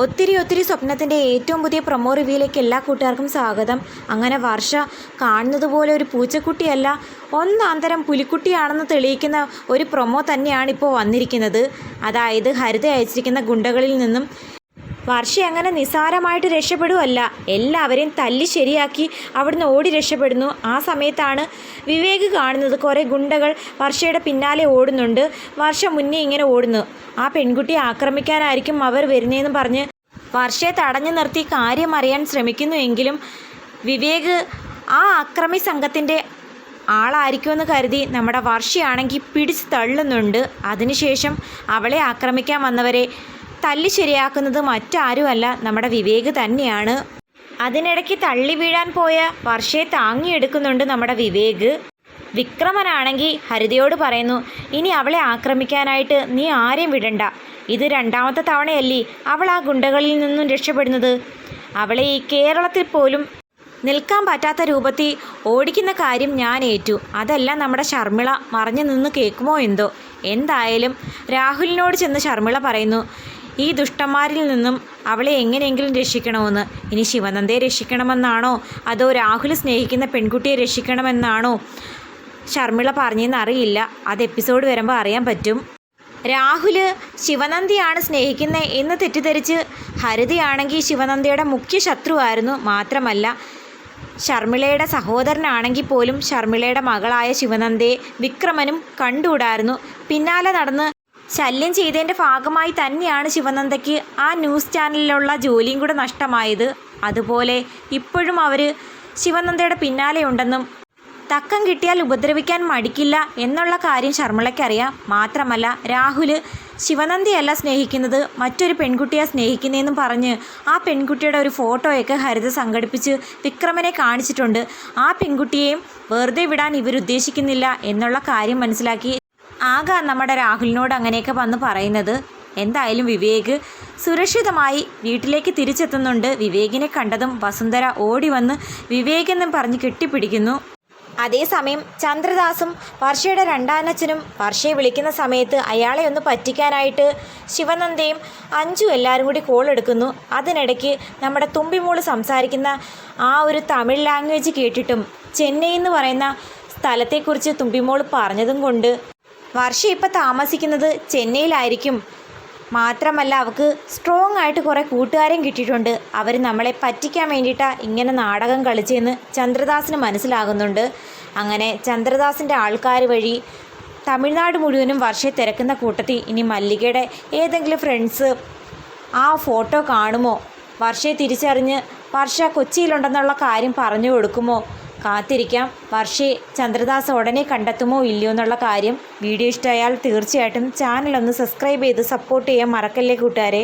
ഒത്തിരി സ്വപ്നത്തിൻ്റെ ഏറ്റവും പുതിയ പ്രൊമോ റിവ്യൂയിലേക്ക് എല്ലാ കൂട്ടുകാർക്കും സ്വാഗതം. അങ്ങനെ വർഷ കാണുന്നത് പോലെ ഒരു പൂച്ചക്കുട്ടിയല്ല, ഒന്നാന്തരം പുലിക്കുട്ടിയാണെന്ന് തെളിയിക്കുന്ന ഒരു പ്രൊമോ തന്നെയാണ് ഇപ്പോൾ വന്നിരിക്കുന്നത്. അതായത് ഹരിത അയച്ചിരിക്കുന്ന ഗുണ്ടകളിൽ നിന്നും വർഷ അങ്ങനെ നിസ്സാരമായിട്ട് രക്ഷപ്പെടുകയല്ല, എല്ലാവരെയും തല്ലി ശരിയാക്കി അവിടുന്ന് ഓടി രക്ഷപ്പെടുന്നു. ആ സമയത്താണ് വിവേക് കാണുന്നത് കുറേ ഗുണ്ടകൾ വർഷയുടെ പിന്നാലെ ഓടുന്നുണ്ട്. വർഷ മുന്നേ ഇങ്ങനെ ഓടുന്നു. ആ പെൺകുട്ടിയെ ആക്രമിക്കാനായിരിക്കും അവർ വരുന്നതെന്ന് പറഞ്ഞ് വർഷയെ തടഞ്ഞു നിർത്തി കാര്യം അറിയാൻ ശ്രമിക്കുന്നുവെങ്കിലും വിവേക് ആ അക്രമി സംഘത്തിൻ്റെ ആളായിരിക്കുമെന്ന് കരുതി നമ്മുടെ വർഷയാണെങ്കിൽ പിടിച്ച് തള്ളുന്നുണ്ട്. അതിനുശേഷം അവളെ ആക്രമിക്കാൻ വന്നവരെ തല്ലി ശരിയാക്കുന്നത് മറ്റാരുമല്ല, നമ്മുടെ വിവേക് തന്നെയാണ്. അതിനിടയ്ക്ക് തള്ളി വീഴാൻ പോയ വർഷയെ താങ്ങിയെടുക്കുന്നുണ്ട് നമ്മുടെ വിവേക്. വിക്രമനാണെങ്കിൽ ഹരിതയോട് പറയുന്നു, ഇനി അവളെ ആക്രമിക്കാനായിട്ട് നീ ആരെയും വിടണ്ട. ഇത് രണ്ടാമത്തെ തവണയല്ലേ അവൾ ആ ഗുണ്ടകളിൽ നിന്നും രക്ഷപ്പെടുന്നത്. അവളെ ഈ കേരളത്തിൽ പോലും നിൽക്കാൻ പറ്റാത്ത രൂപത്തിൽ ഓടിക്കുന്ന കാര്യം ഞാൻ ഏറ്റു. അതെല്ലാം നമ്മുടെ ശർമിള മറഞ്ഞു നിന്ന് കേൾക്കുമോ എന്തോ. എന്തായാലും രാഹുലിനോട് ചെന്ന് ശർമിള പറയുന്നു, ഈ ദുഷ്ടന്മാരിൽ നിന്നും അവളെ എങ്ങനെയെങ്കിലും രക്ഷിക്കണമെന്ന്. ഇനി ശിവനന്ദയെ രക്ഷിക്കണമെന്നാണോ അതോ രാഹുൽ സ്നേഹിക്കുന്ന പെൺകുട്ടിയെ രക്ഷിക്കണമെന്നാണോ ശർമിള പറഞ്ഞതെന്ന് അറിയില്ല. അത് എപ്പിസോഡ് വരുമ്പോൾ അറിയാൻ പറ്റും. രാഹുൽ ശിവനന്ദിയാണ് സ്നേഹിക്കുന്നത് എന്ന് തെറ്റിദ്ധരിച്ച് ഹരിതയാണെങ്കിൽ ശിവനന്ദയുടെ മുഖ്യ ശത്രുവായിരുന്നു. മാത്രമല്ല ശർമിളയുടെ സഹോദരനാണെങ്കിൽ പോലും ശർമിളയുടെ മകളായ ശിവനന്ദയെ വിക്രമനും കണ്ടുകൂടായിരുന്നു. പിന്നാലെ നടന്ന് ശല്യം ചെയ്തതിൻ്റെ ഭാഗമായി തന്നെയാണ് ശിവനന്ദയ്ക്ക് ആ ന്യൂസ് ചാനലിലുള്ള ജോലിയും കൂടെ നഷ്ടമായത്. അതുപോലെ ഇപ്പോഴും അവർ ശിവനന്ദയുടെ പിന്നാലെ ഉണ്ടെന്നും തക്കം കിട്ടിയാൽ ഉപദ്രവിക്കാൻ മടിക്കില്ല എന്നുള്ള കാര്യം ശർമിളയ്ക്കറിയാം. മാത്രമല്ല രാഹുൽ ശിവനന്ദിയല്ല സ്നേഹിക്കുന്നത്, മറ്റൊരു പെൺകുട്ടിയാണ് സ്നേഹിക്കുന്നതെന്നും പറഞ്ഞ് ആ പെൺകുട്ടിയുടെ ഒരു ഫോട്ടോയൊക്കെ ഹരിത സംഘടിപ്പിച്ച് വിക്രമനെ കാണിച്ചിട്ടുണ്ട്. ആ പെൺകുട്ടിയെയും വെറുതെ വിടാൻ ഇവരുദ്ദേശിക്കുന്നില്ല എന്നുള്ള കാര്യം മനസ്സിലാക്കി ആകെ നമ്മുടെ രാഹുലിനോട് അങ്ങനെയൊക്കെ വന്ന് പറയുന്നത്. എന്തായാലും വിവേക് സുരക്ഷിതമായി വീട്ടിലേക്ക് തിരിച്ചെത്തുന്നുണ്ട്. വിവേകിനെ കണ്ടതും വസുന്ധര ഓടി വന്ന് വിവേകെന്നും പറഞ്ഞ് കെട്ടിപ്പിടിക്കുന്നു. അതേസമയം ചന്ദ്രദാസും വർഷയുടെ രണ്ടാനച്ഛനും വർഷയെ വിളിക്കുന്ന സമയത്ത് അയാളെ ഒന്ന് പറ്റിക്കാനായിട്ട് ശിവനന്ദയും അഞ്ജു എല്ലാവരും കൂടി കോൾ എടുക്കുന്നു. അതിനിടയ്ക്ക് നമ്മുടെ തുമ്പിമോള് സംസാരിക്കുന്ന ആ ഒരു തമിഴ് ലാംഗ്വേജ് കേട്ടിട്ടും ചെന്നൈ എന്ന് പറയുന്ന സ്ഥലത്തെക്കുറിച്ച് തുമ്പിമോള് പറഞ്ഞതും കൊണ്ട് വർഷ ഇപ്പം താമസിക്കുന്നത് ചെന്നൈയിലായിരിക്കും. മാത്രമല്ല അവൾക്ക് സ്ട്രോങ് ആയിട്ട് കുറേ കൂട്ടുകാരെയും കിട്ടിയിട്ടുണ്ട്. അവർ നമ്മളെ പറ്റിക്കാൻ വേണ്ടിയിട്ടാണ് ഇങ്ങനെ നാടകം കളിച്ചതെന്ന് ചന്ദ്രദാസിന് മനസ്സിലാകുന്നുണ്ട്. അങ്ങനെ ചന്ദ്രദാസിൻ്റെ ആൾക്കാർ വഴി തമിഴ്നാട് മുഴുവനും വർഷയെ തിരക്കുന്ന കൂട്ടത്തിൽ ഇനി മല്ലികയുടെ ഏതെങ്കിലും ഫ്രണ്ട്സ് ആ ഫോട്ടോ കാണുമോ, വർഷയെ തിരിച്ചറിഞ്ഞ് വർഷ കൊച്ചിയിലുണ്ടെന്നുള്ള കാര്യം പറഞ്ഞു കൊടുക്കുമോ, കാത്തിരിക്കാം. വർഷയെ ചന്ദ്രദാസ് ഉടനെ കണ്ടെത്തുമോ ഇല്ലയോ എന്നുള്ള കാര്യം. വീഡിയോ ഇഷ്ടമായാൽ തീർച്ചയായിട്ടും ചാനലൊന്ന് സബ്സ്ക്രൈബ് ചെയ്ത് സപ്പോർട്ട് ചെയ്യാൻ മറക്കല്ലേ കൂട്ടുകാരെ.